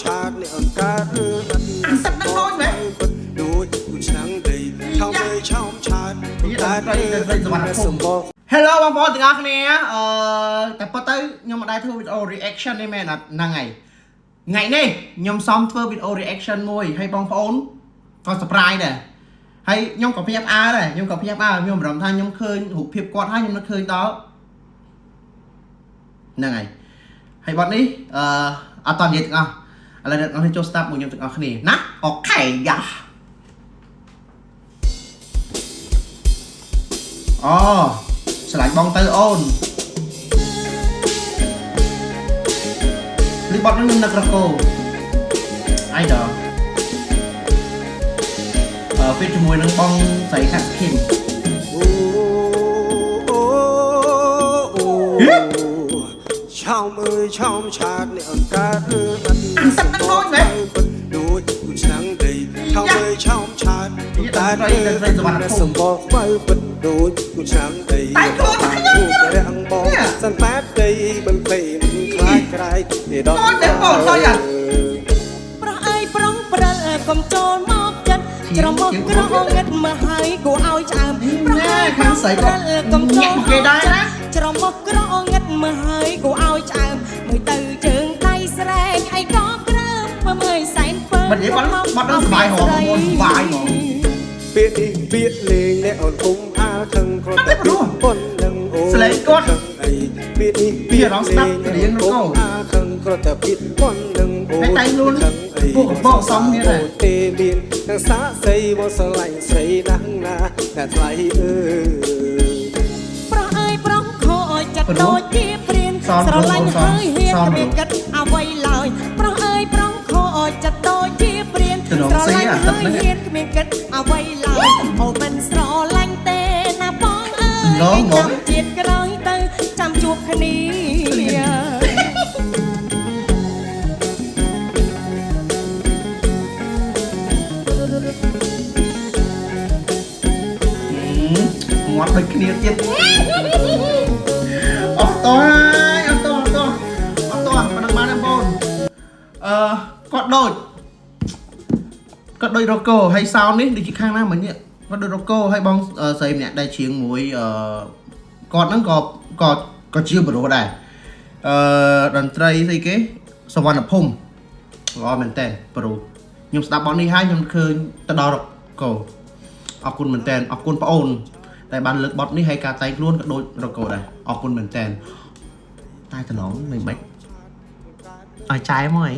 ឆាតអ្នកអង្ការឬអត់សបោបែដូចគូឆ្នាំងដីថោមេឆោមឆាតកើតសម្បោ Hello បងប្អូនទាំងអស់គ្នាតែប៉ុន្តែខ្ញុំមិនដែរធ្វើវីដេអូ reaction ទេមែនអត់ហ្នឹងហើយថ្ងៃនេះខ្ញុំសុំធ្វើវីដេអូ reaction មួយហើយបងប្អូនក៏ surprise ដែរហើយខ្ញុំក៏ភ្ញាក់ផ្អើលដែរខ្ញុំក៏ភ្ញាក់ផ្អើលខ្ញុំបារម្ភថាខ្ញុំឃើញរូបភាពគាត់ហើយខ្ញុំនឹកឃើញដល់ហ្នឹងហើយបទនេះអត់តនិយាយទាំងអស់ឥឡូវអ្នកនរចូល start មួយខ្ញុំទាំងអស់គ្នាណាអូខេយ៉ាអូឆ្លាញ់បងទៅអូនលីបត់នឹងនឹករកោអៃដល់ពេលជាមួយនឹងបងស្រីខាត់ឃីមឆោមអើយឆោមឆាតអ្នកអង្ការឬអត់សម្បោដូចគូឆ្នាំងដីថោមេឆោមឆាតកើតសម្បោបើពិតដូចគូឆ្នាំងដីតែខ្លួនខ្ញុំរាំងបងសន្តាដីមិនភ័យមិនខ្លាចក្រែកទេដល់ប្រអើយប្រុងប្រិលកុំចូលមកចិត្តច្រមុះក្រងឹតមកហើយគួរឲ្យឆ្អើមប្រអើយប្រុងប្រិលកុំចូលមកចិត្តច្រមុះក្រងឹតមកហើយគួរឲ្យឆ្អើមមើលទៅជើងដៃស្រែកអីក៏ក្រើមមើលសែនពើមិននិយាយបាត់ដល់សុបាយហងបងសុបាយហ្មងពាក្យនេះពាក្យលេងអ្នកអូនគុំអាខឹងគ្រាន់តែប៉ុននឹងអូនស្លេងគាត់អីពាក្យនេះពីរងស្ដាប់រៀងរកោអាខឹងគ្រាន់តែពាក្យប៉ុននឹងអូនតែខ្លួនពួកកបកសំនេះដែរទេមានទាំងសាស្រីមកស្រឡាញ់ស្រីណាស់ណាតែថ្លៃអើប្រអើយប្រុងខអចិត្តដូចជាព្រានស្រឡាញ់ហើយហ៊ានគ្មានគិតអ្វីឡើយប្រអើយប្រុងខអចិត្តដូចជាព្រានស្រឡាញ់ហើយហ៊ានគ្មានគិតអ្វីឡើយអូនមិនស្រឡាញ់ទេណាបងអើយចាំជាតិក្រោយទៅចាំជួបគ្នាងាត់ដូចគ្នាទៀតអត់តោះហើយអត់តោះប៉ុណ្ណឹងបានទេបងគាត់ដូចរកោហើយសោននេះដូចជាខាងណាមិញគាត់ដូចរកោហើយបងស្រីម្នាក់ដែលច្រៀងមួយគាត់ហ្នឹងក៏ជាប្រូដែរតន្ត្រីស្អីគេសវណ្ណភូមិល្អមែនតើប្រូខ្ញុំស្ដាប់បទនេះហើយខ្ញុំឃើញទៅដល់រកោអរគុណមែនតើអរគុណបងអូនតែបានលើកបទនេះហើយការតែងខ្លួនក៏ដូចរកោដែរអរគុណមែនតើតែតំណងមិនបាច់ឲ្យចាយមកអី